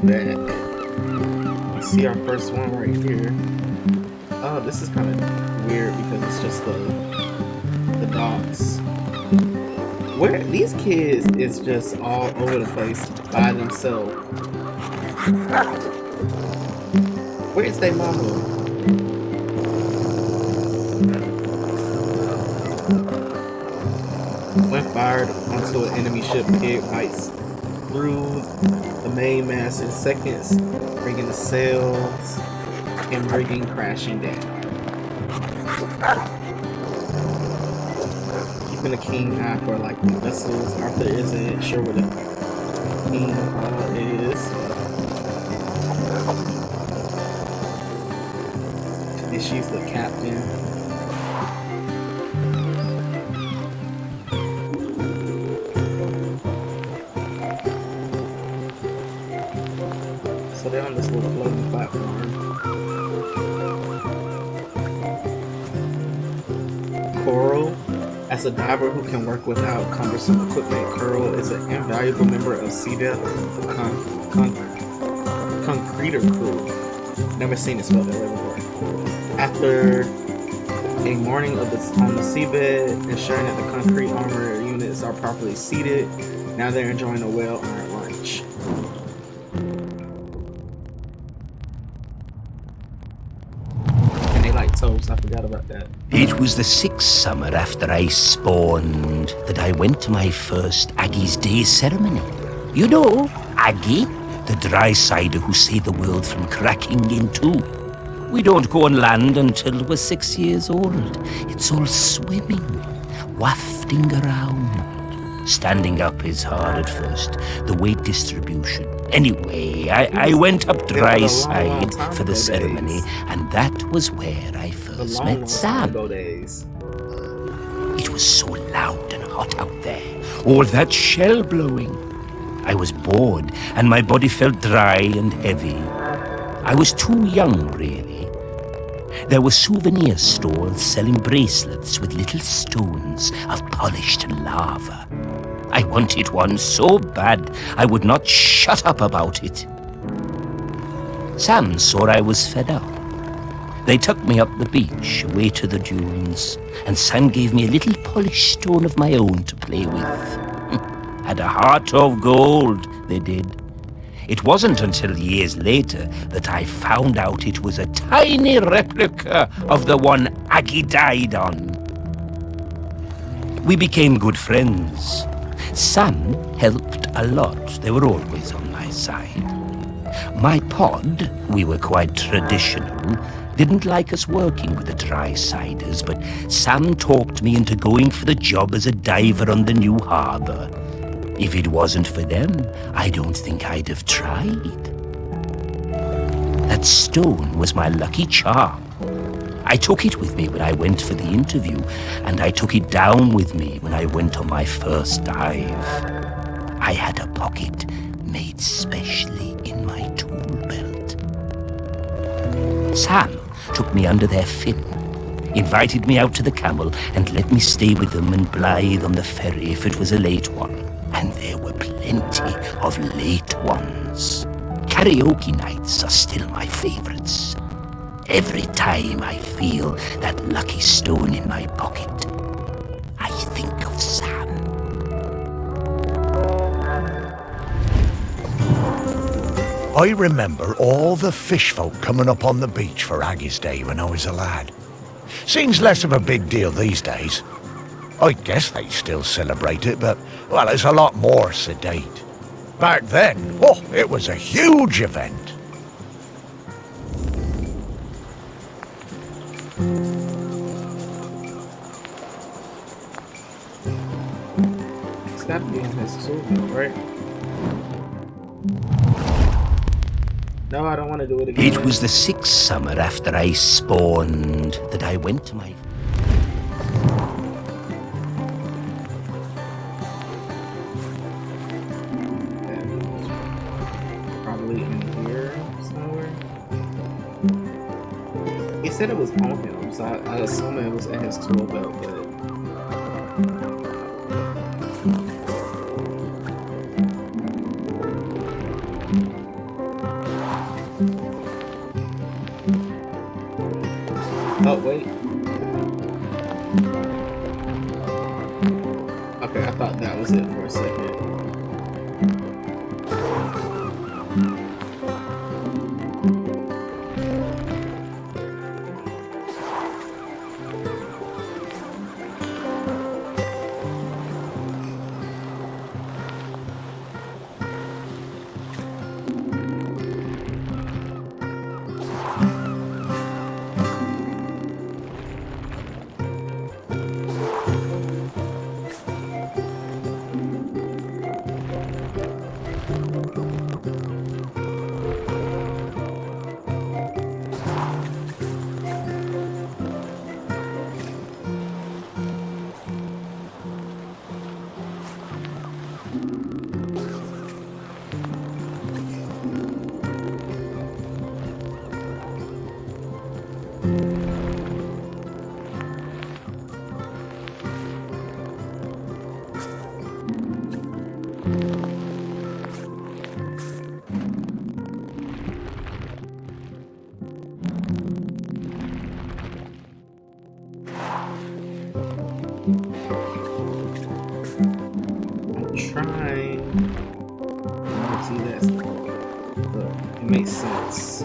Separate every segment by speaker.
Speaker 1: that. You see our first one right here. Oh, this is kind of weird because it's just the dots. Where these kids is just all over the place by themselves. Where's their mama? When fired onto an enemy ship, Pig bites through the mainmast in seconds, bringing the sails and rigging crashing down. Keeping a keen eye for likely vessels. Arthur isn't sure where the king is. And she's the captain. So they're on this little floating platform. Coral, as a diver who can work without cumbersome equipment, Coral is an invaluable member of Sea-Depth Concreter crew. Never seen it spelled that way before. After a morning on the seabed, ensuring that the concrete armor units are properly seated, now they're enjoying a well-earned lunch. And they like toast, I forgot about that.
Speaker 2: It was the 6th summer after I spawned that I went to my first Aggie's Day ceremony. You know, Aggie, the dry cider who saved the world from cracking in two. We don't go on land until we're 6 years old. It's all swimming, wafting around. Standing up is hard at first, the weight distribution. Anyway, I went up dry side for the ceremony, and that was where I first met Sam. It was so loud and hot out there, all that shell blowing. I was bored, and my body felt dry and heavy. I was too young, really. There were souvenir stalls selling bracelets with little stones of polished lava. I wanted one so bad, I would not shut up about it. Sam saw I was fed up. They took me up the beach, away to the dunes, and Sam gave me a little polished stone of my own to play with. Had a heart of gold, they did. It wasn't until years later that I found out it was a tiny replica of the one Aggie died on. We became good friends. Sam helped a lot. They were always on my side. My pod, we were quite traditional, didn't like us working with the dry-siders, but Sam talked me into going for the job as a diver on the new harbour. If it wasn't for them, I don't think I'd have tried. That stone was my lucky charm. I took it with me when I went for the interview, and I took it down with me when I went on my first dive. I had a pocket made specially in my tool belt. Sam took me under their fin, invited me out to the Camel, and let me stay with them in Blythe on the ferry if it was a late one. And there were plenty of late ones. Karaoke nights are still my favorites. Every time I feel that lucky stone in my pocket, I think of Sam.
Speaker 3: I remember all the fish folk coming up on the beach for Aggie's Day when I was a lad. Seems less of a big deal these days. I guess they still celebrate it, but, well, it's a lot more sedate. Back then, oh, it was a huge event.
Speaker 1: It's got to be on his tool, right? No, I don't want to do it again.
Speaker 2: It was the 6th summer after I spawned that I went to my...
Speaker 1: Probably in here somewhere. He said it was on him, so I assume it was in his tool belt, but... Oh, wait. Okay, I thought that was it for a second. I'm trying. See that? Look, it makes sense.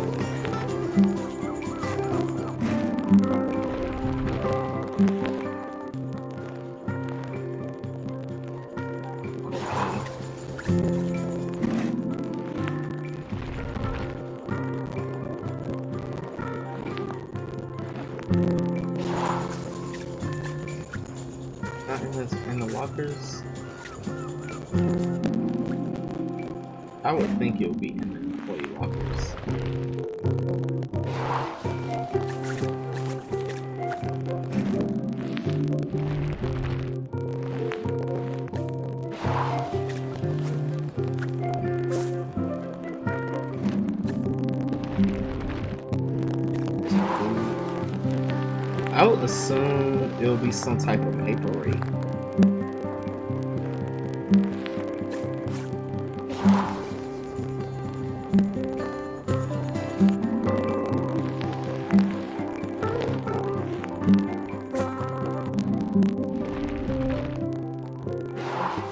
Speaker 1: Not in the lockers. I would think it would be in the employee lockers. I would assume it'll be some type of papery.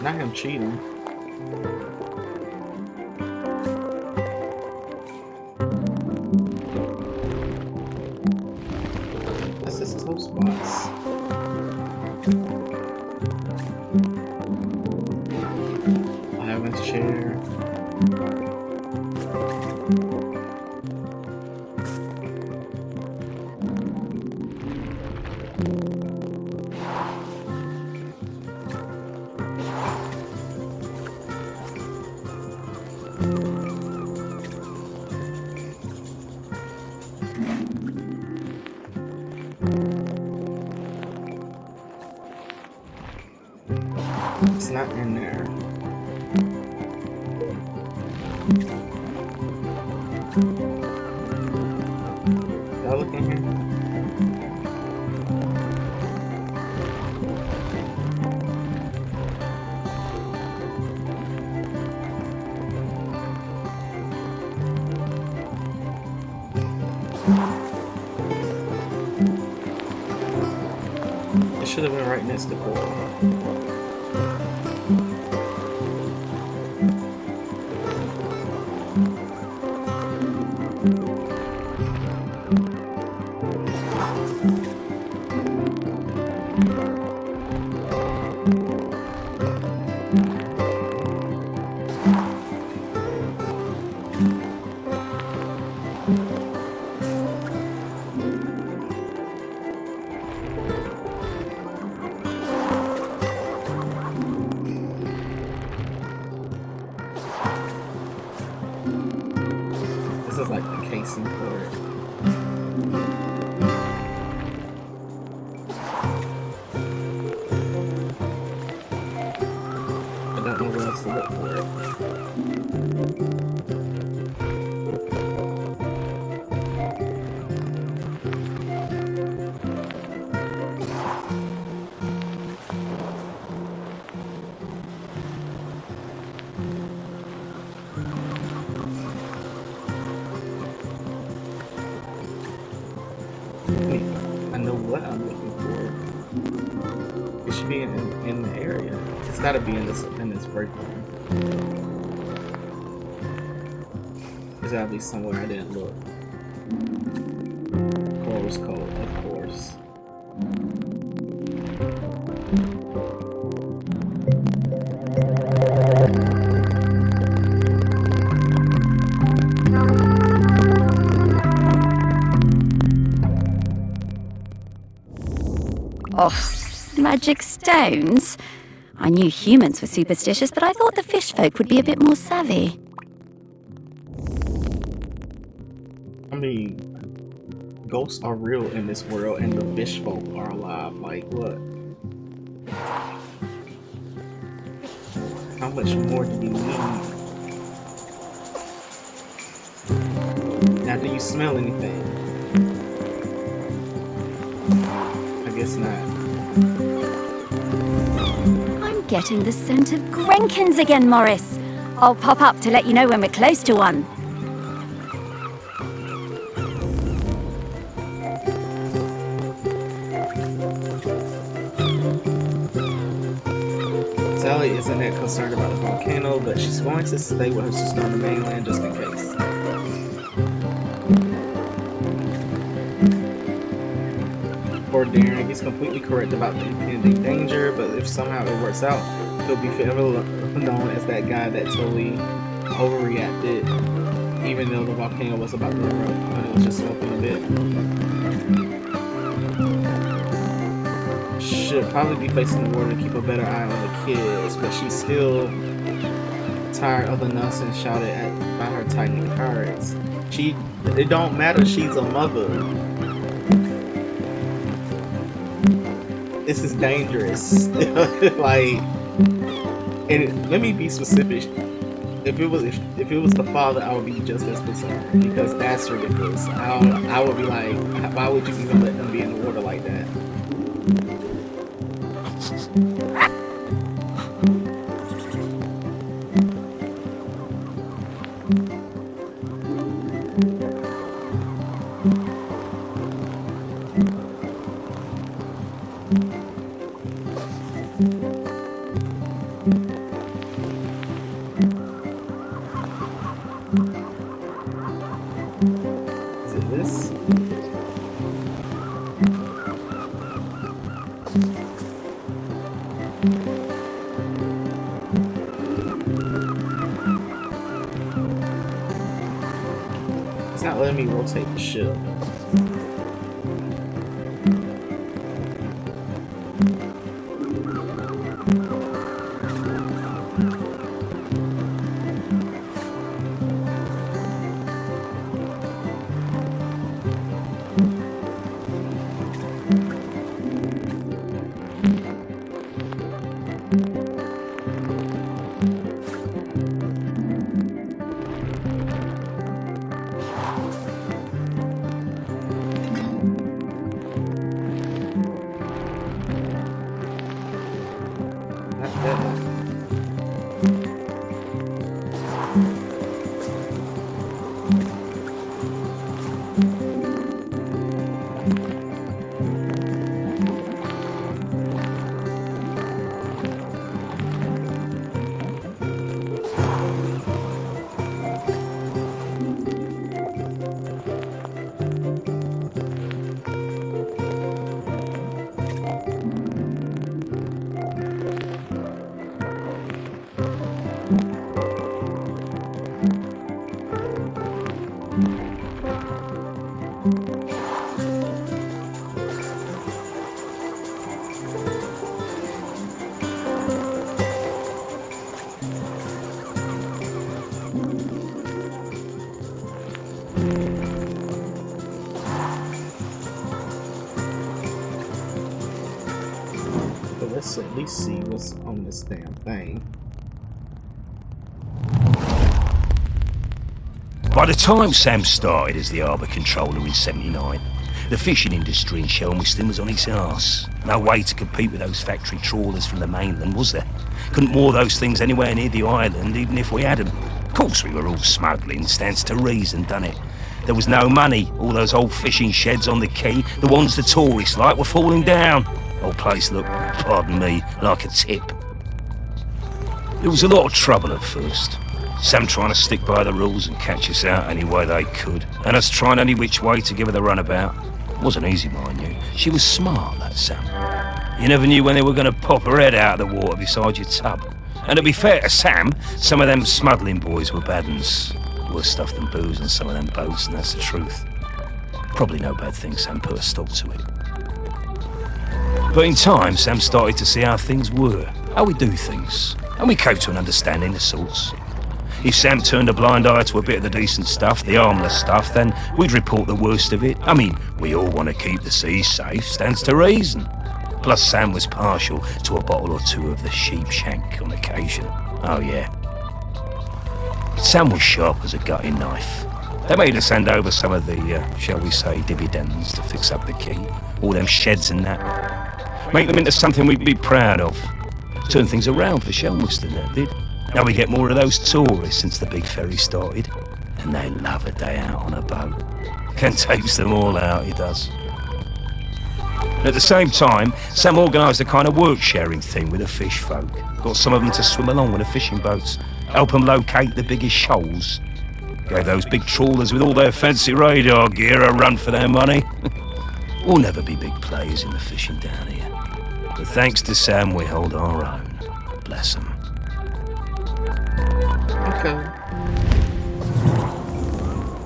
Speaker 1: Not him cheating. That's his toast box. I have his chair. It's not in there. Y'all look in here. It should have been right next to Coral. This is like the casing for it. I don't know where else to look for it. Wait. what I'm looking for. It should be in the area. It's gotta be in this break room. There's gotta be somewhere I didn't look. Cole's Code, of course.
Speaker 4: Oh, magic stones? I knew humans were superstitious, but I thought the fish folk would be a bit more savvy.
Speaker 1: I mean, ghosts are real in this world, and the fish folk are alive. Like, what? How much more do you need? Now, do you smell anything? I guess not.
Speaker 4: I'm getting the scent of Grenkins again, Morris. I'll pop up to let you know when we're close to one.
Speaker 1: Sally isn't that concerned about the volcano, but she's going to stay with her sister on the mainland just in case. Poor Darren, he's completely correct about the impending danger, but if somehow it works out, he'll be forever known as that guy that totally overreacted, even though the volcano was about to erupt, but it was just smoking a bit. Should probably be facing the water to keep a better eye on the kids, but she's still tired of the nonsense shouted at by her tiny cards. It don't matter, she's a mother. This is dangerous. Like, and let me be specific. If it was the father, I would be just as concerned, because that's ridiculous. I would be like, why would you even let them be in the water like that? Is it this? It's not letting me rotate the ship. Not that. But let's at least see what's on this damn thing.
Speaker 2: By the time Sam started as the harbour controller in '79, the fishing industry in Shelmiston was on its arse. No way to compete with those factory trawlers from the mainland, was there? Couldn't moor those things anywhere near the island, even if we had them. Of course we were all smuggling, stands to reason, done it? There was no money. All those old fishing sheds on the quay, the ones the tourists like, were falling down. Whole place looked, pardon me, like a tip. There was a lot of trouble at first. Sam trying to stick by the rules and catch us out any way they could, and us trying any which way to give her the runabout. It wasn't easy, mind you. She was smart, that Sam. You never knew when they were going to pop her head out of the water beside your tub. And to be fair to Sam, some of them smuggling boys were bad uns. Worse stuff than booze on some of them boats, and that's the truth. Probably no bad thing Sam put a stop to it. But in time, Sam started to see how things were, how we do things, and we came to an understanding of sorts. If Sam turned a blind eye to a bit of the decent stuff, the harmless stuff, then we'd report the worst of it. I mean, we all want to keep the seas safe, stands to reason. Plus Sam was partial to a bottle or two of the sheep shank on occasion. Oh yeah. Sam was sharp as a gutting knife. They made us hand over some of the, shall we say, dividends to fix up the quay. All them sheds and that. Make them into something we'd be proud of. Turn things around for Shelmerston, that did. Now we get more of those tourists since the big ferry started. And they love a day out on a boat. Ken takes them all out, he does. At the same time, Sam organised a kind of work-sharing thing with the fish folk. Got some of them to swim along with the fishing boats, help them locate the biggest shoals. Gave those big trawlers with all their fancy radar gear a run for their money. We'll never be big players in the fishing down here. But thanks to Sam, we hold our own. Bless him.
Speaker 1: Okay.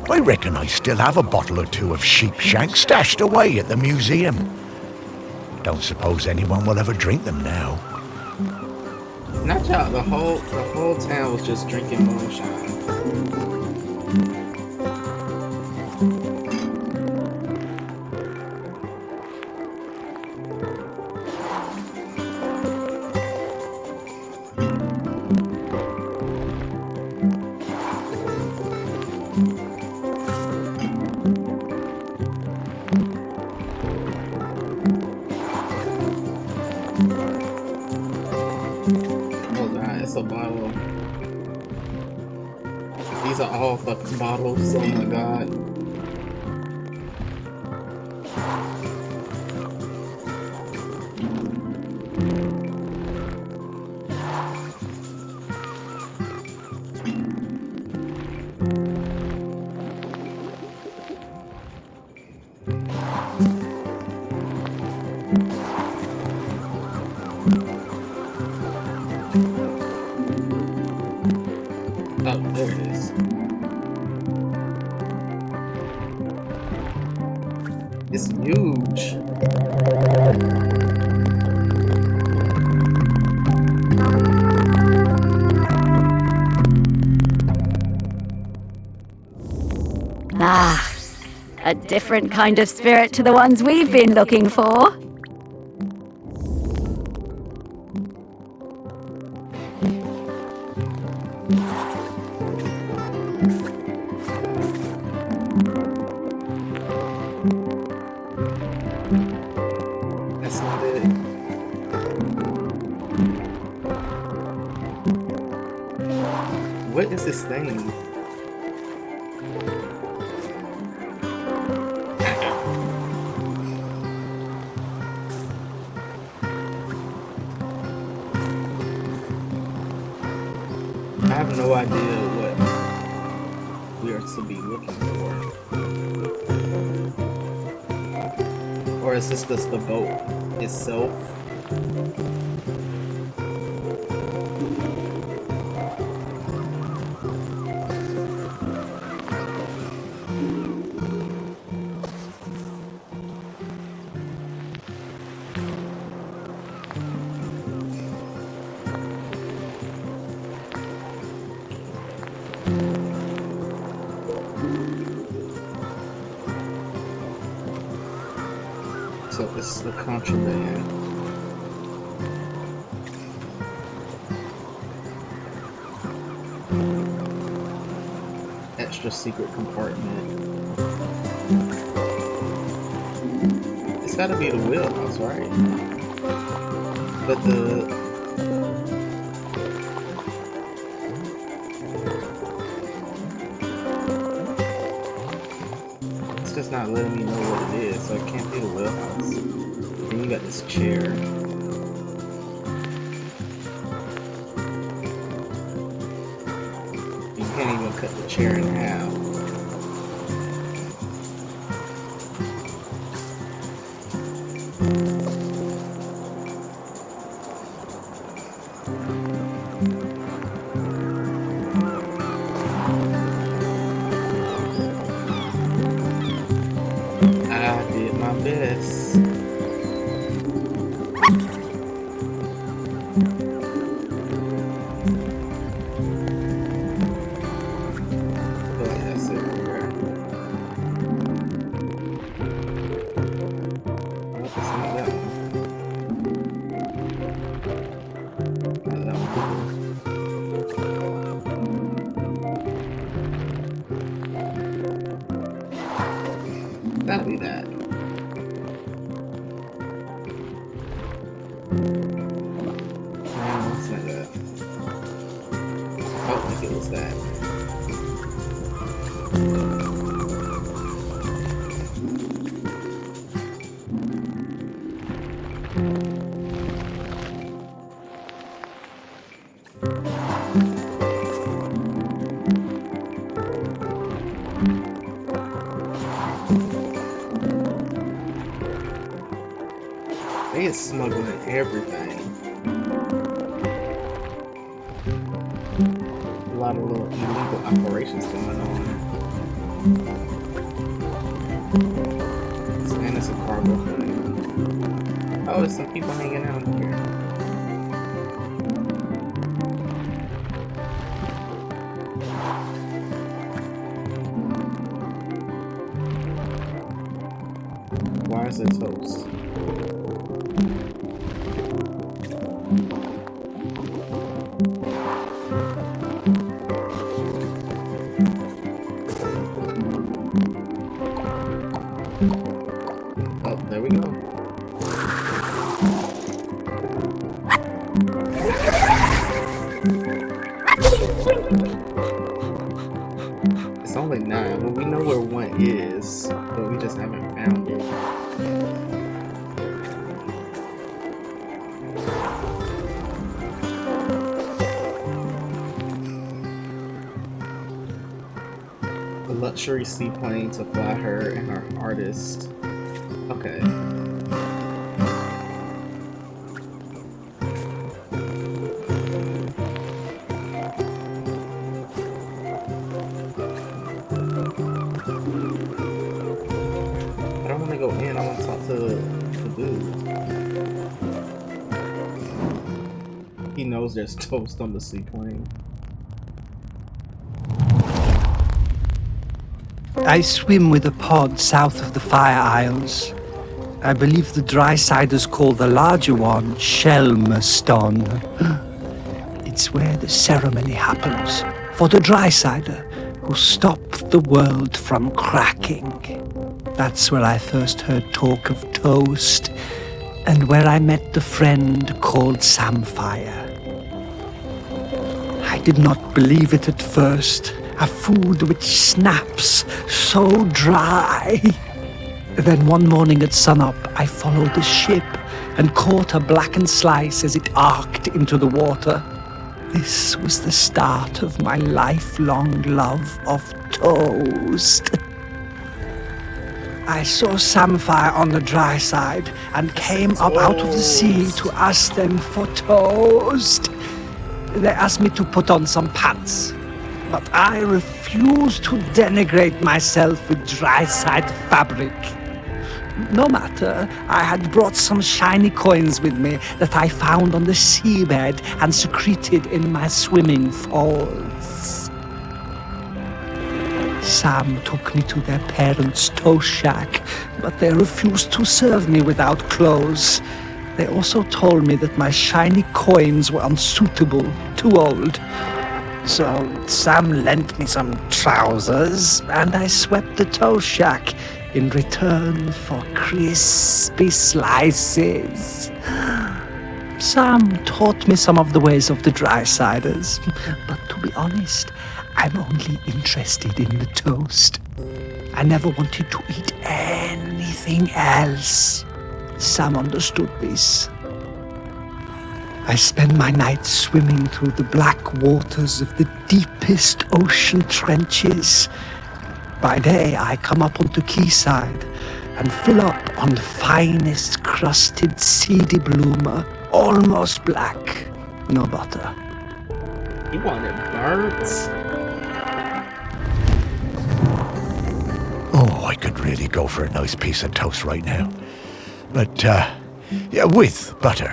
Speaker 3: I reckon I still have a bottle or two of sheep shank stashed away at the museum. Don't suppose anyone will ever drink them now.
Speaker 1: Not y'all. The whole town was just drinking moonshine. A bottle. These are all fucking bottles. Oh my god. Oh, there it is. It's huge.
Speaker 4: Ah, a different kind of spirit to the ones we've been looking for.
Speaker 1: That's not it. What is this thing? I have no idea what we are to be looking for. Or is this just the boat itself? So this is the contraband. Extra secret compartment. It's gotta be the wheelhouse, right? But it's not letting me know what it is, so it can't be the wheelhouse. Then you got this chair. You can't even cut the chair in half. I did my best. But that's it there. Nope, it's not that one. Not that one. That'll be that. No, it's not that. Oh, I think it was that. They is smuggling everything. A lot of little illegal operations going on. And it's a cargo plane. Oh, there's some people hanging out here. Why is it toast? Oh, there we go. It's only 9, but we know where 1 is, but we just haven't found it. The luxury seaplane to fly her and her artist. Okay. I don't want to go in, I want to talk to the dude. He knows there's toast on the seaplane.
Speaker 5: I swim with a pod south of the Fire Isles. I believe the Drysiders call the larger one Shelmerston. It's where the ceremony happens for the Drysider who stopped the world from cracking. That's where I first heard talk of toast and where I met the friend called Samfire. I did not believe it at first. A food which snaps so dry. Then one morning at sunup, I followed the ship and caught a blackened slice as it arced into the water. This was the start of my lifelong love of toast. I saw Samfire on the dry side and came up out of the sea to ask them for toast. They asked me to put on some pants. But I refuse to denigrate myself with dry-side fabric. No matter, I had brought some shiny coins with me that I found on the seabed and secreted in my swimming falls. Sam took me to their parents' toast shack, but they refused to serve me without clothes. They also told me that my shiny coins were unsuitable, too old. So Sam lent me some trousers, and I swept the toast shack in return for crispy slices. Sam taught me some of the ways of the Drysiders, but to be honest, I'm only interested in the toast. I never wanted to eat anything else. Sam understood this. I spend my nights swimming through the black waters of the deepest ocean trenches. By day, I come up onto quayside and fill up on the finest crusted seedy bloomer, almost black, no butter.
Speaker 1: You wanted birds?
Speaker 3: Oh, I could really go for a nice piece of toast right now. But, yeah, with butter.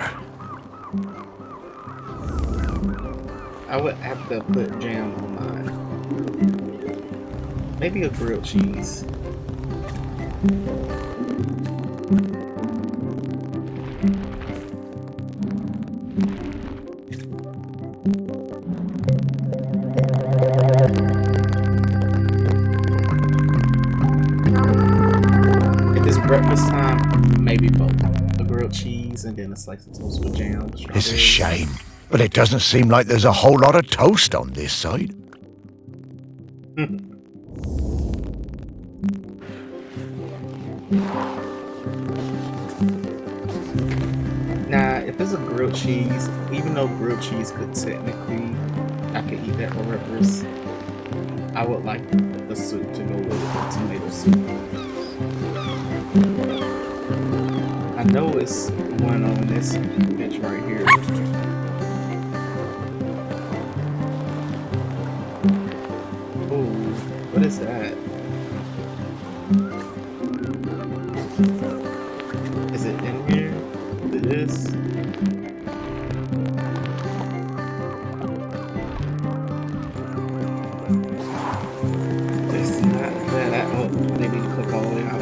Speaker 1: I would have to put jam on mine. Maybe a grilled cheese. If it's breakfast time, maybe both. A grilled cheese and then a slice of toast with jam.
Speaker 3: It's a
Speaker 1: strawberries.
Speaker 3: shame, but it doesn't seem like there's a whole lot of toast on this side.
Speaker 1: Nah, if it's a grilled cheese, even though grilled cheese could technically, I could eat that for breakfast, I would like the soup to go with the tomato soup. I know it's one on this bitch right here. Ooh, what is that? Is it in here? It is. It's not that. Oh, they need to click all the way out.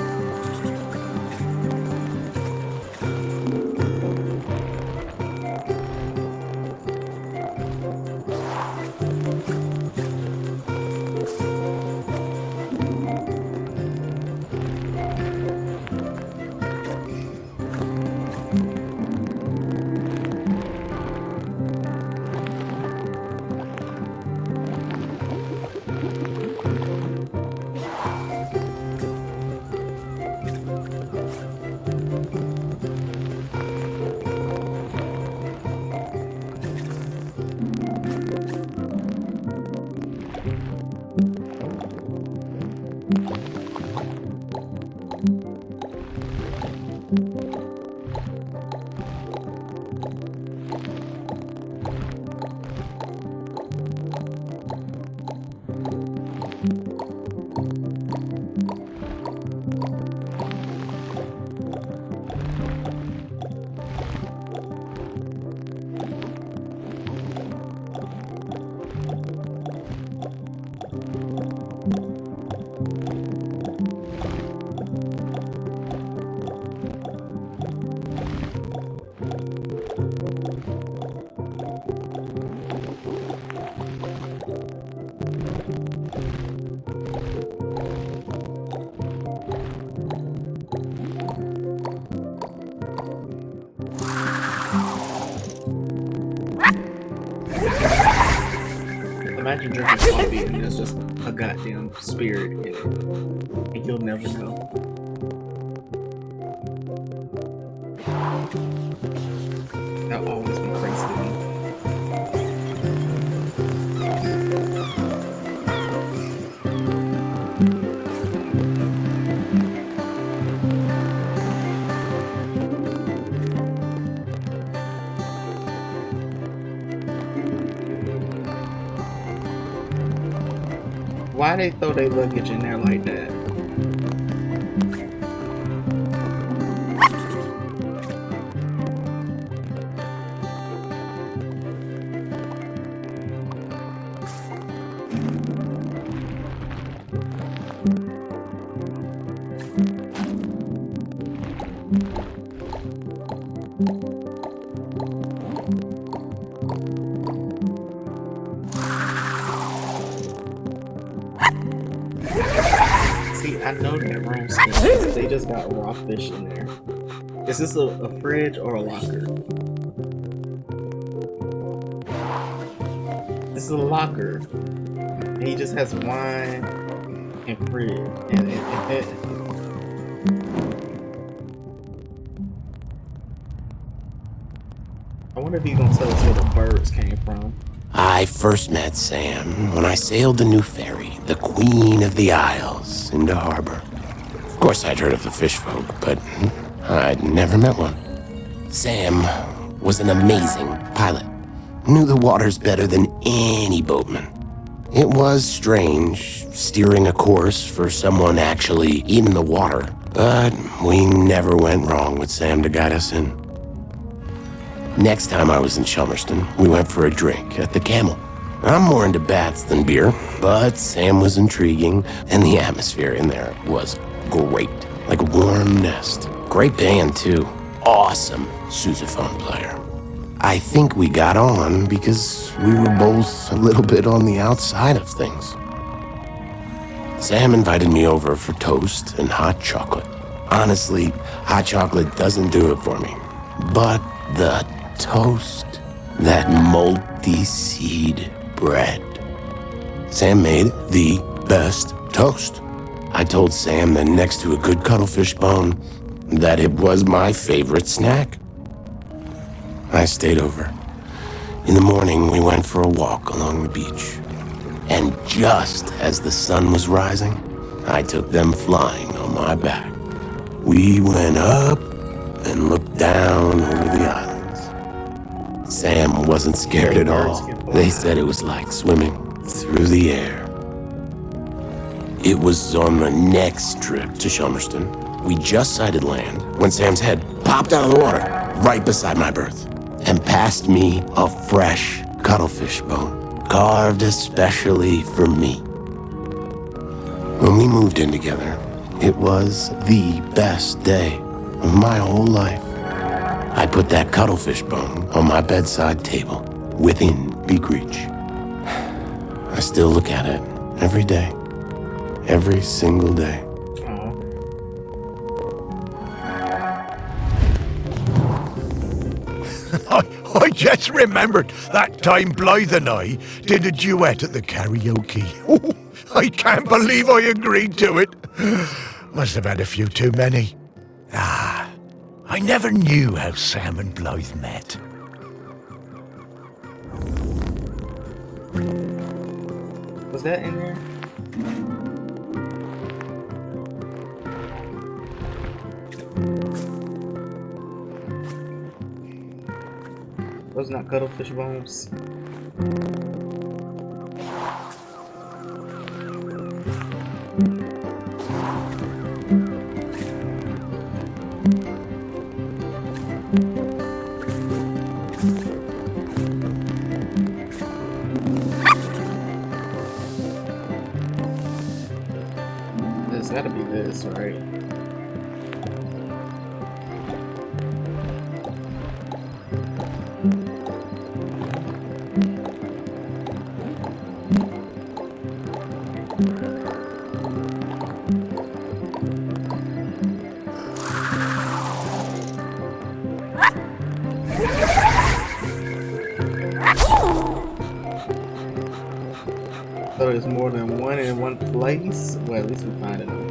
Speaker 1: Imagine drinking coffee and there's just a goddamn spirit in it. And you'll never know. That'll always be crazy to me. Why they throw their luggage in there like that? See, I know that room stinks. They just got raw fish in there. Is this a fridge or a locker? This is a locker. And he just has wine and Fred. And I wonder if he's gonna tell us where the birds came from.
Speaker 6: I first met Sam when I sailed the new ferry, the Queen of the Isles, into harbor. Of course, I'd heard of the fish folk, but I'd never met one. Sam was an amazing pilot, knew the waters better than any boatman. It was strange steering a course for someone actually in the water, but we never went wrong with Sam to guide us in. Next time I was in Chelmerston, we went for a drink at the Camel. I'm more into bats than beer, but Sam was intriguing, and the atmosphere in there was great, like a warm nest. Great band, too. Awesome sousaphone player. I think we got on because we were both a little bit on the outside of things. Sam invited me over for toast and hot chocolate. Honestly, hot chocolate doesn't do it for me, but the toast, that multi-seed bread. Sam made the best toast. I told Sam that next to a good cuttlefish bone, that it was my favorite snack. I stayed over. In the morning, we went for a walk along the beach. And just as the sun was rising, I took them flying on my back. We went up and looked down over the islands. Sam wasn't scared at all. They said it was like swimming through the air. It was on the next trip to Chelmerston. We just sighted land when Sam's head popped out of the water right beside my berth and passed me a fresh cuttlefish bone, carved especially for me. When we moved in together, it was the best day of my whole life. I put that cuttlefish bone on my bedside table, within beak reach. I still look at it every day, every single day.
Speaker 3: I just remembered that time Blythe and I did a duet at the karaoke. Oh, I can't believe I agreed to it. Must have had a few too many. I never knew how Sam and Blythe met.
Speaker 1: Was that in there? Those not cuttlefish bones. There's gotta be this, right? So there's more than one in one place? Well, at least we find it out.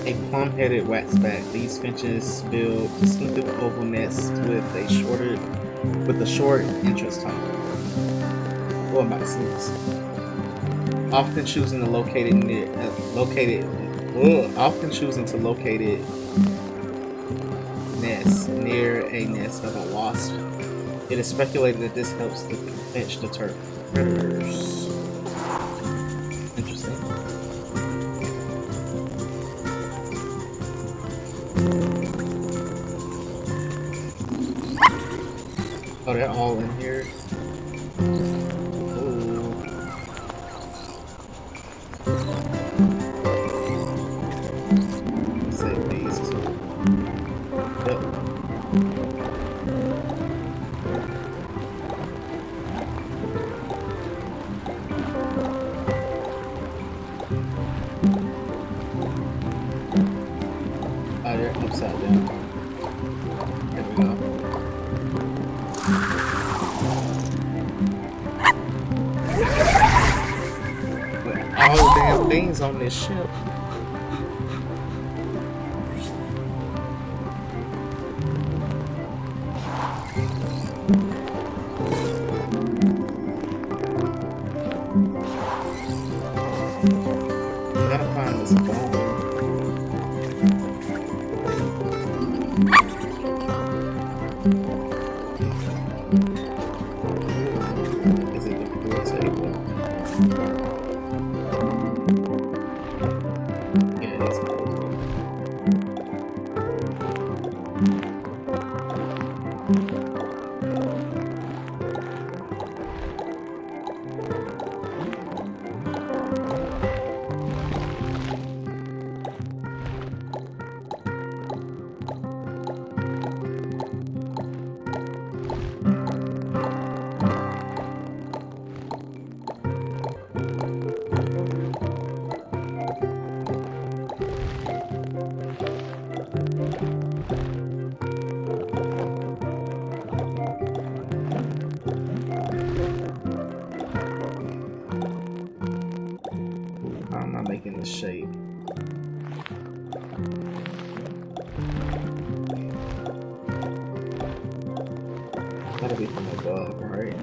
Speaker 1: A plum-headed waxback. These finches build distinctive oval nests with a short entrance tunnel. What am I sneeze? Often choosing to locate it nest near a nest of a wasp. It is speculated that this helps the finch deter predators. Interesting. Oh, they're all in here. Save these too. Yep. Oh, they're upside down. damn things on this ship. Gotta find this bone. Is it the pool table? Yeah, it is the pool table. How am I making this shape? Gotta be from above, right?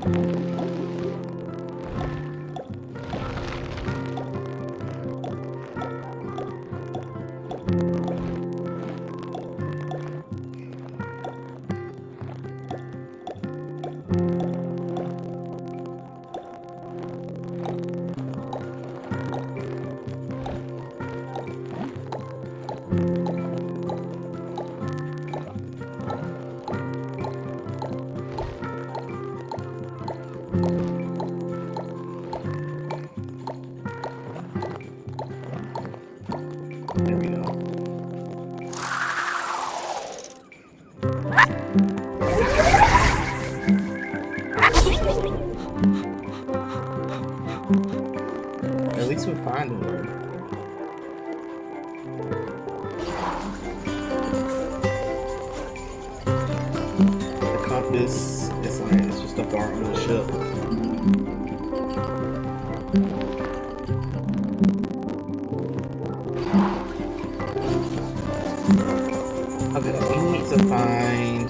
Speaker 1: There we go. At least we're finding her. The compass is like, it's just a bar on the ship. Okay, we need to find.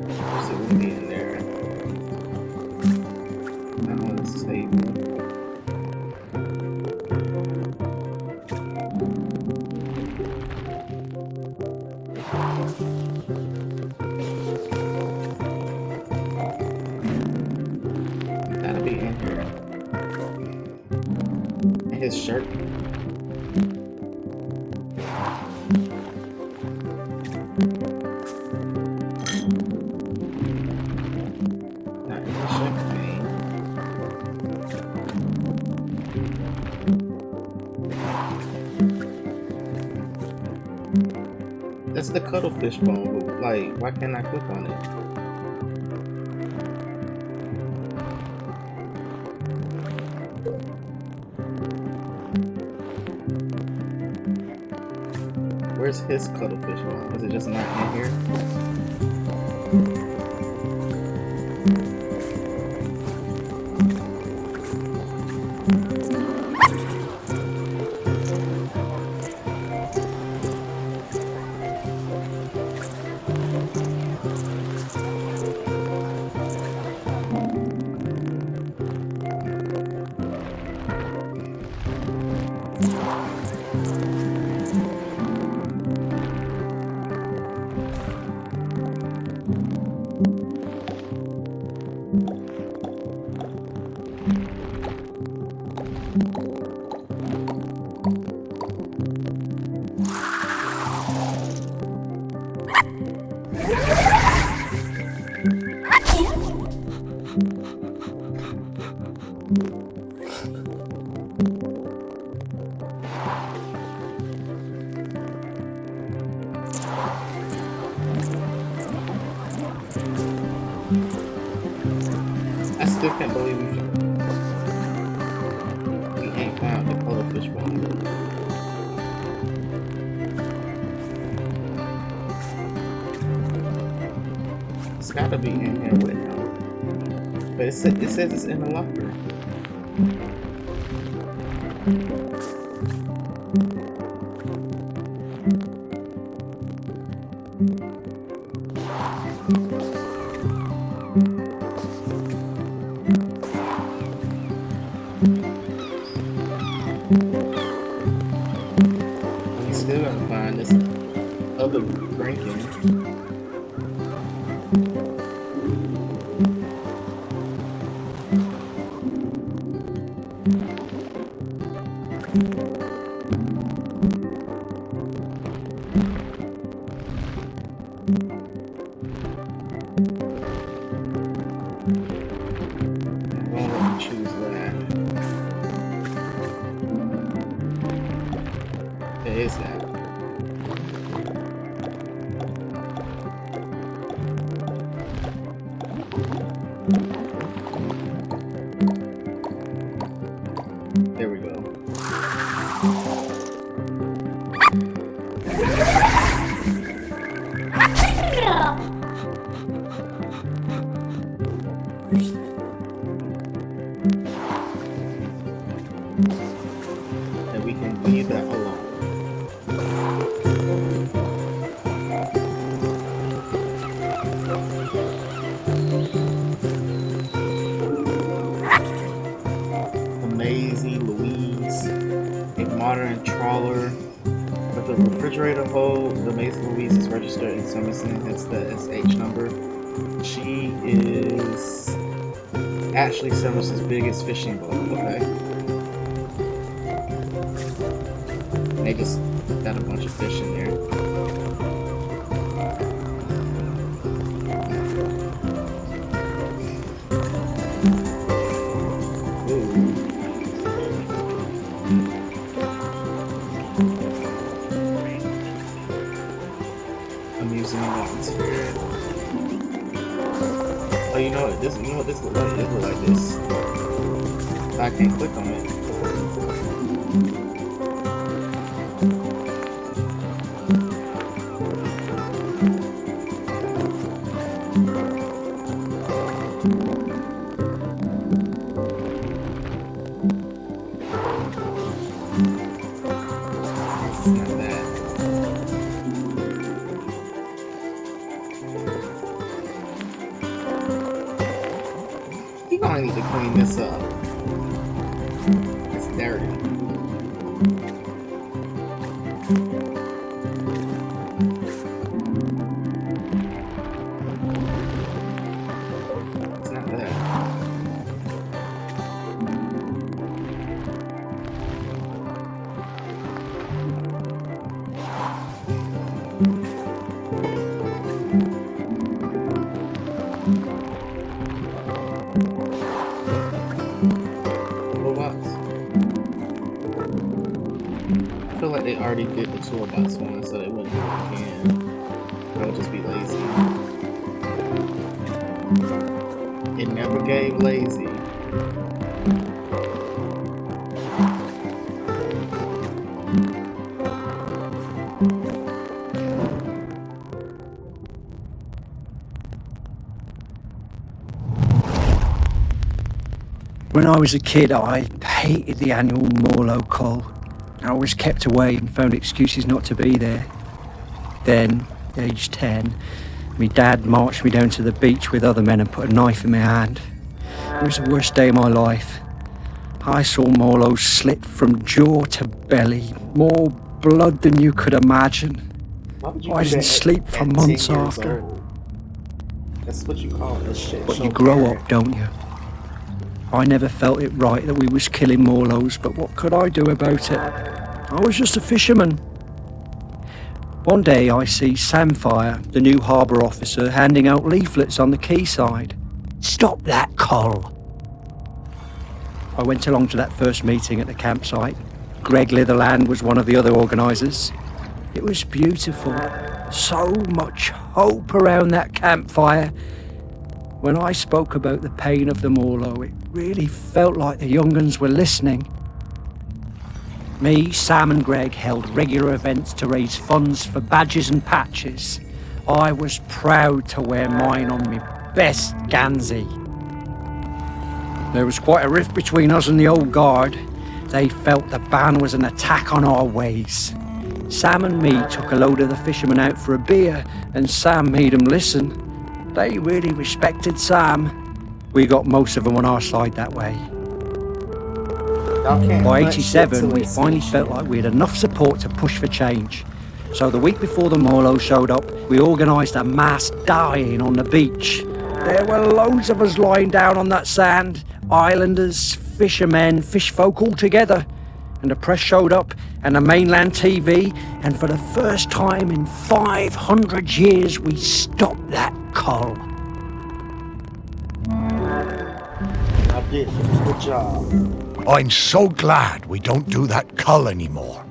Speaker 1: Let's see what we need in there. Not on this table. Gotta be in here. And his shirt. Not in the champagne. That's the cuttlefish bone. But, like, why can't I click on it? Where's his cuttlefish bone? Is it just not in here? I still can't believe we ain't found the cuttlefish bone. It's gotta be in here with him. But it says it's in the locker. We still gotta find this other Rankin. Choose that. There is that. There we go. And we can leave that alone. Amazing Louise, a modern trawler with a refrigerator hold. The Amazing Louise is registered in Somerset, hence the SH number. She is Ashley Somerset's biggest fishing boat. Okay. They just got a bunch of fish in there. Amusing atmosphere. Oh, you know what this? You know what this look like? It look like this. I can't click on it. Not that. You're gonna need to clean this up. It's dirty. It's not that. Toolbox. I feel like they already did the toolbox one, so they wouldn't do it again. That would just be lazy. It never gave lazy.
Speaker 5: When I was a kid, I hated the annual Morlo call. I was kept away and found excuses not to be there. Then, age 10, my dad marched me down to the beach with other men and put a knife in my hand. It was the worst day of my life. I saw Morlo slit from jaw to belly, more blood than you could imagine.
Speaker 1: Why would you
Speaker 5: I
Speaker 1: do
Speaker 5: didn't
Speaker 1: that
Speaker 5: sleep
Speaker 1: at
Speaker 5: for
Speaker 1: 10
Speaker 5: months
Speaker 1: years
Speaker 5: after.
Speaker 1: old? That's what you call a shit.
Speaker 5: But
Speaker 1: show
Speaker 5: you grow
Speaker 1: parent.
Speaker 5: up, don't you? I never felt it right that we was killing Morlos, but what could I do about it? I was just a fisherman. One day I see Samfire, the new harbour officer, handing out leaflets on the quayside. Stop that, Col. I went along to that first meeting at the campsite. Greg Litherland was one of the other organisers. It was beautiful. So much hope around that campfire. When I spoke about the pain of the Morlo, it really felt like the young uns were listening. Me, Sam and Greg held regular events to raise funds for badges and patches. I was proud to wear mine on my best Gansey. There was quite a rift between us and the old guard. They felt the ban was an attack on our ways. Sam and me took a load of the fishermen out for a beer, and Sam made them listen. They really respected Sam. We got most of them on our side that way.
Speaker 1: Y'all can't
Speaker 5: By
Speaker 1: punch shit
Speaker 5: 87,
Speaker 1: till
Speaker 5: we
Speaker 1: they see
Speaker 5: finally
Speaker 1: shit.
Speaker 5: felt like we had enough support to push for change. So the week before the Morlos showed up, we organised a mass dying on the beach. There were loads of us lying down on that sand, islanders, fishermen, fish folk all together. And the press showed up, and the mainland TV, and for the first time in 500 years, we stopped that cull.
Speaker 1: I did. Good job.
Speaker 3: I'm so glad we don't do that cull anymore.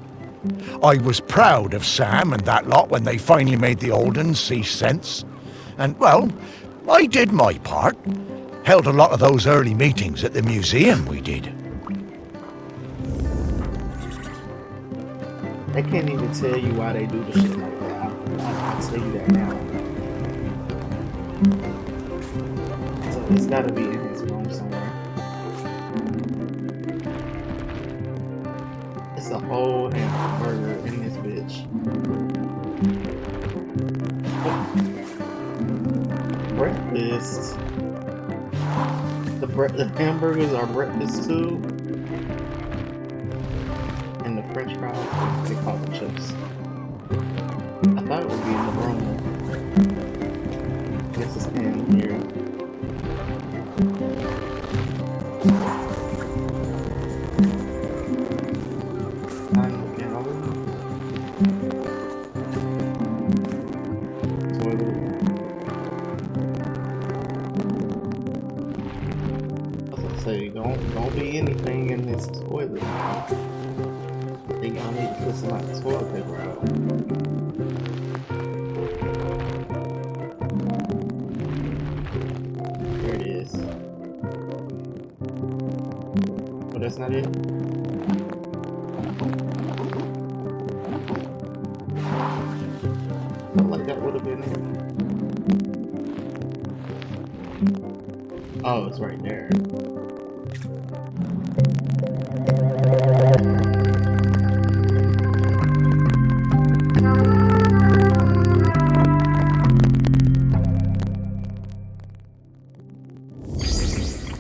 Speaker 3: I was proud of Sam and that lot when they finally made the old uns see sense. And, well, I did my part. Held a lot of those early meetings at the museum, we did.
Speaker 1: They can't even tell you why they do the shit like that. I'll tell you that now. So it's gotta be in his room somewhere. It's a whole hamburger in this bitch. Breakfast. The hamburgers are breakfast too. And the french fries, they call them chips. I thought it would be in the room. Guess it's in here. Find the gallery. Toilet. I was gonna say, don't be anything in this toilet. I need to put some like toilet paper out. There it is. Oh, that's not it? Felt like that would have been it. Oh, it's right there.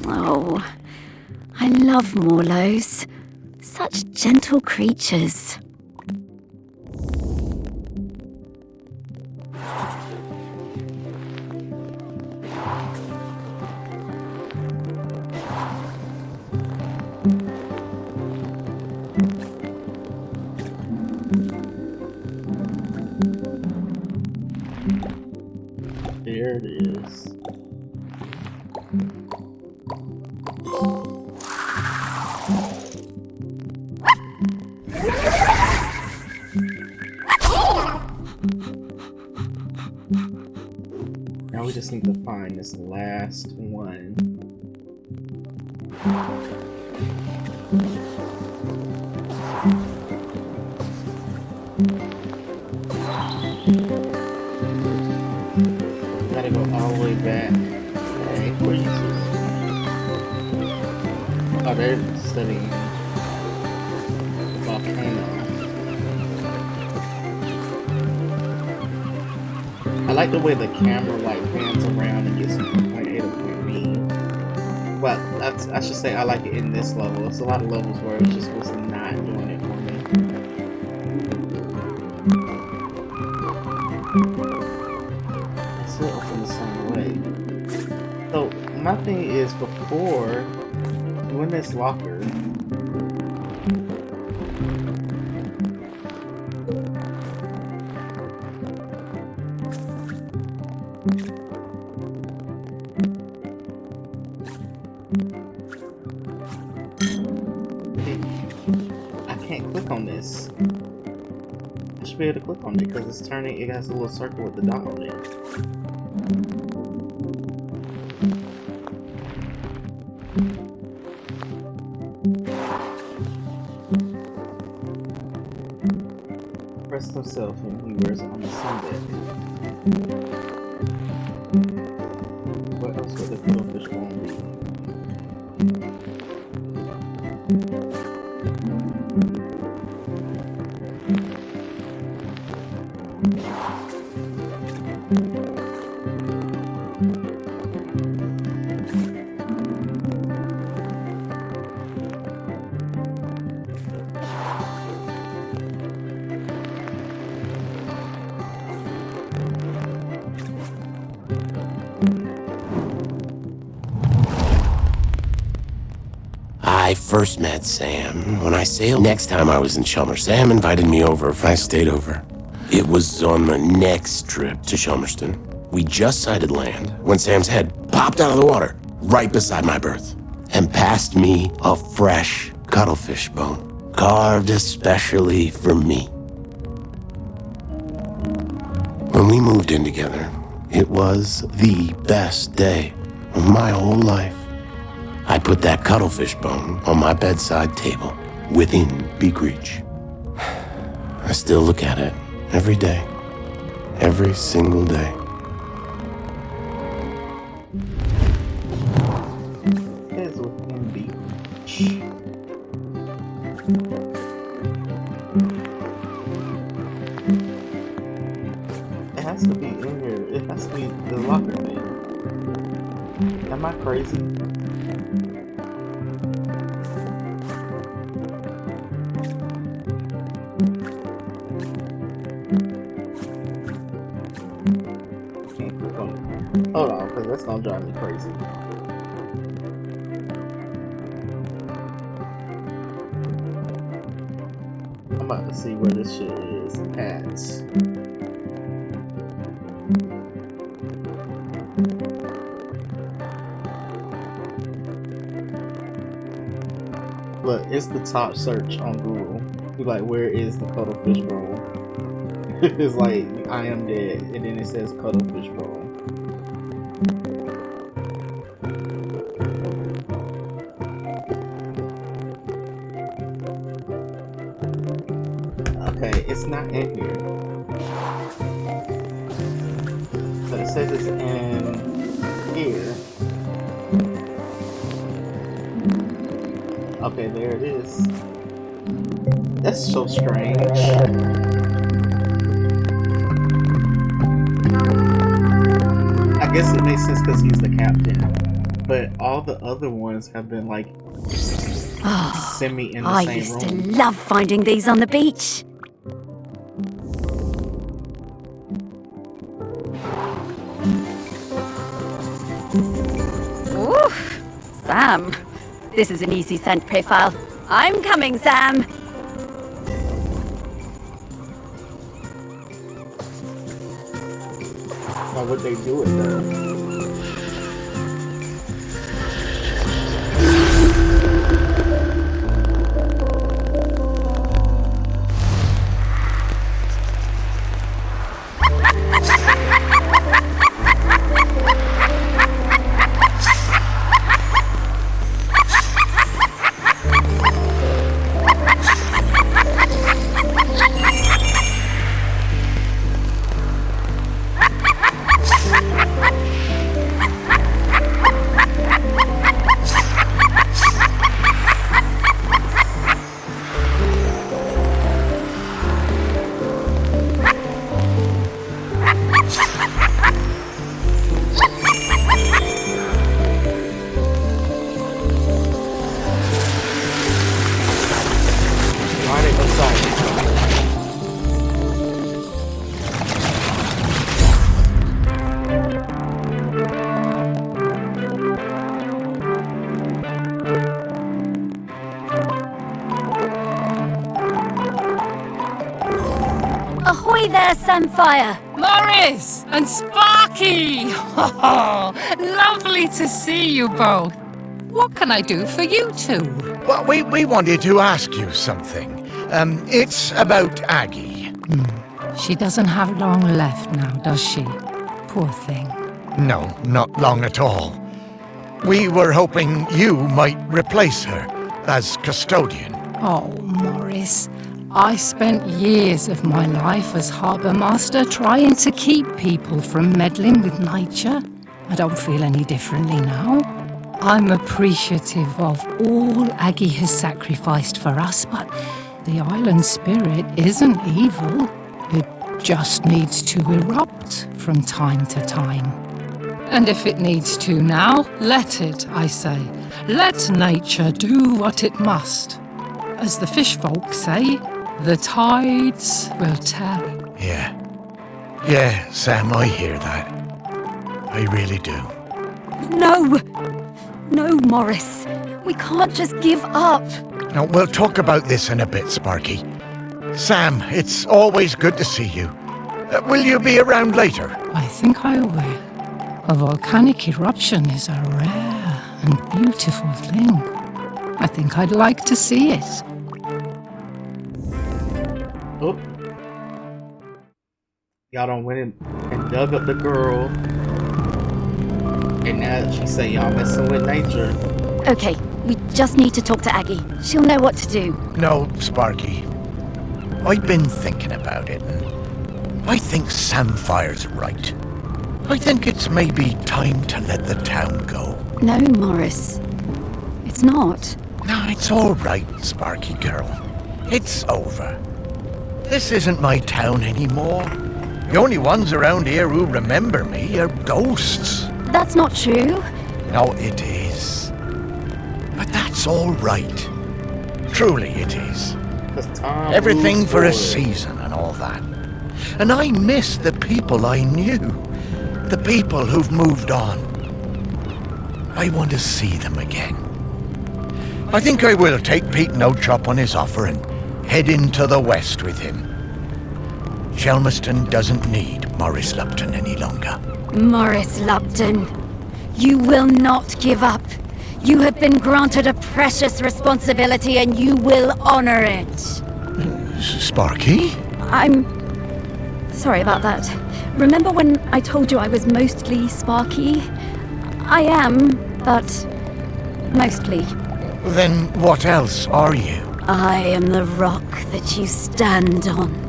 Speaker 4: Oh, I love Morlos. Such gentle creatures.
Speaker 1: There it is. Now we just need to find this last one. Gotta go all the way back. Hey, where you to? Oh, they're studying the volcano. I like the way the camera like pans around and gets from point A to point B. But I should say I like it in this level. It's a lot of levels where it just was not doing it for me. It's still open the same way. So my thing is before doing this locker. I can't click on this. I should be able to click on it because it's turning. It has a little circle with the dot on it. Press himself and he wears it on the sunbed.
Speaker 6: I first met Sam when I sailed. Next time I was in Chelmer, Sam invited me over if I stayed over. It was on the next trip to Chelmerston. We just sighted land when Sam's head popped out of the water right beside my berth and passed me a fresh cuttlefish bone, carved especially for me. When we moved in together, it was the best day of my whole life. I put that cuttlefish bone on my bedside table within beak reach. I still look at it every day, every single day.
Speaker 1: Is within beach. It has to be in here. It has to be the locker thing. Am I crazy? Can't click on it. Hold on, because that's gonna drive me crazy. I'm about to see where this shit is at. Look, it's the top search on Google. You're like, where is the cuttlefish bone? It's like, I am dead, and then it says cuttlefish bone. Okay, it's not in here. But it says it's in here. Okay, there it is. That's so strange. I guess it makes sense because he's the captain. But all the other ones have been like semi in the
Speaker 4: I
Speaker 1: same
Speaker 4: used
Speaker 1: room.
Speaker 4: to love finding these on the beach. Oof, Sam. This is an easy scent profile. I'm coming, Sam.
Speaker 1: Why would they do it though?
Speaker 4: Ahoy there, Samfire!
Speaker 7: Morris and Sparky! Lovely to see you both. What can I do for you two?
Speaker 3: Well, we wanted to ask you something. It's about Aggie.
Speaker 7: She doesn't have long left now, does she? Poor thing.
Speaker 3: No, not long at all. We were hoping you might replace her as custodian.
Speaker 7: Oh, Morris. I spent years of my life as harbour master trying to keep people from meddling with nature. I don't feel any differently now. I'm appreciative of all Aggie has sacrificed for us, but the island spirit isn't evil. It just needs to erupt from time to time. And if it needs to now, let it, I say. Let nature do what it must. As the fish folk say, the tides will tell.
Speaker 3: Yeah, Sam, I hear that. I really do.
Speaker 4: No! No, Morris. We can't just give up.
Speaker 3: Now, we'll talk about this in a bit, Sparky. Sam, it's always good to see you. Will you be around later?
Speaker 7: I think I will. A volcanic eruption is a rare and beautiful thing. I think I'd like to see it.
Speaker 1: Oh. Y'all done went in and dug up the girl. And now she say y'all messing with nature.
Speaker 4: Okay, we just need to talk to Aggie. She'll know what to do.
Speaker 3: No, Sparky. I've been thinking about it, and I think Samfire's right. I think it's maybe time to let the town go.
Speaker 4: No, Morris. It's not.
Speaker 3: No, it's all right, Sparky girl. It's over. This isn't my town anymore. The only ones around here who remember me are ghosts.
Speaker 4: That's not true.
Speaker 3: No, it is. But that's all right. Truly it is.
Speaker 1: 'Cause time
Speaker 3: Everything
Speaker 1: moves
Speaker 3: for a
Speaker 1: forward.
Speaker 3: season and all that. And I miss the people I knew. The people who've moved on. I want to see them again. I think I will take Pete No-Chop on his offer and head into the west with him. Shelmerston doesn't need Morris Lupton any longer.
Speaker 4: Morris Lupton, you will not give up. You have been granted a precious responsibility and you will honor it.
Speaker 3: Sparky?
Speaker 4: I'm sorry about that. Remember when I told you I was mostly Sparky? I am, but mostly.
Speaker 3: Then what else are you?
Speaker 4: I am the rock that you stand on.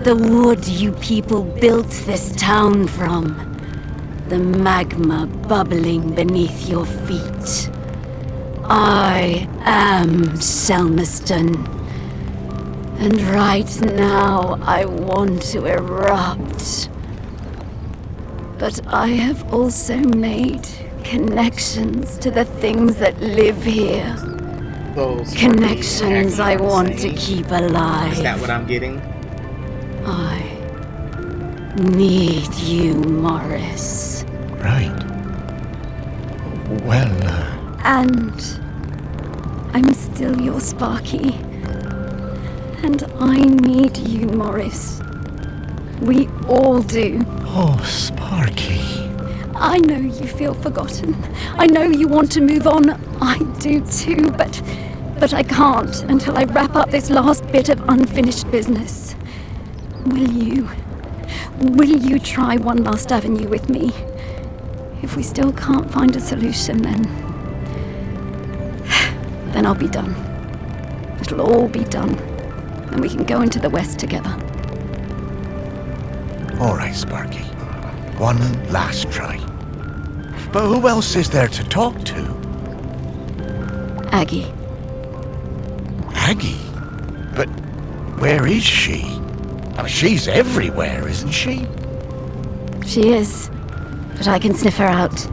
Speaker 4: The wood you people built this town from. The magma bubbling beneath your feet. I am Shelmerston. And right now I want to erupt. But I have also made connections to the things that live here.
Speaker 1: Those
Speaker 4: Connections I
Speaker 1: fucking
Speaker 4: want to
Speaker 1: insane.
Speaker 4: keep alive.
Speaker 1: Is that what I'm getting?
Speaker 4: I need you, Morris.
Speaker 3: Right. Well,
Speaker 4: And I'm still your Sparky. And I need you, Morris. We all do.
Speaker 3: oh, Sparky.
Speaker 4: I know you feel forgotten. I know you want to move on. I do too, but I can't until I wrap up this last bit of unfinished business. Will you? Will you try one last avenue with me? If we still can't find a solution, then I'll be done. It'll all be done. And we can go into the West together.
Speaker 3: All right, Sparky. One last try. But who else is there to talk to?
Speaker 4: Aggie.
Speaker 3: Aggie? But where is she? Oh, she's everywhere, isn't she?
Speaker 4: She is. But I can sniff her out.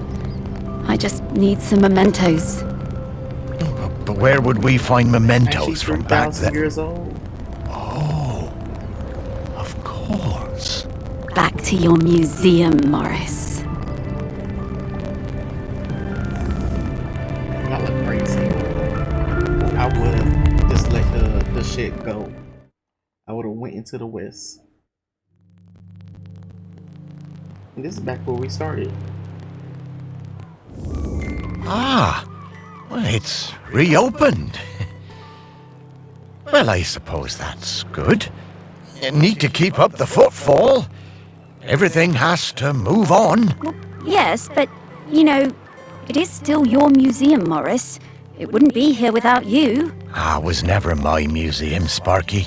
Speaker 4: I just need some mementos.
Speaker 3: But where would we find
Speaker 1: And
Speaker 3: mementos
Speaker 1: she's
Speaker 3: from back
Speaker 1: 3,000
Speaker 3: then?
Speaker 1: years old.
Speaker 3: Oh, of course.
Speaker 4: Back to your museum, Morris.
Speaker 1: Y'all look crazy. I would have just let the shit go. I would have went into the West. And this is back where we started.
Speaker 3: Ah, well, it's reopened. Well, I suppose that's good. You need to keep up the footfall. Everything has to move on.
Speaker 4: Yes, but, you know, it is still your museum, Morris. It wouldn't be here without you.
Speaker 3: Ah, it was never my museum, Sparky.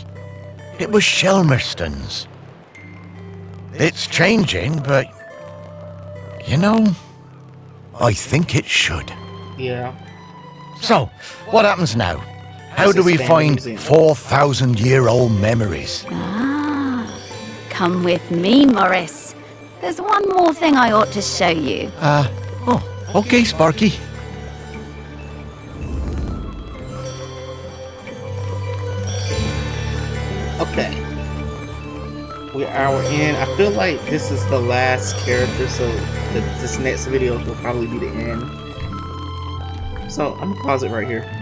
Speaker 3: It was Shelmerston's. It's changing, but, you know, I think it should.
Speaker 1: Yeah.
Speaker 3: So, what happens now? How
Speaker 1: Let's
Speaker 3: do we
Speaker 1: expand the
Speaker 3: find
Speaker 1: museum.
Speaker 3: 4,000-year-old memories?
Speaker 4: Ah, come with me, Morris. There's one more thing I ought to show you.
Speaker 3: Okay, Sparky.
Speaker 1: Okay. We're hour in. I feel like this is the last character, so this next video will probably be the end. So I'm gonna pause it right here.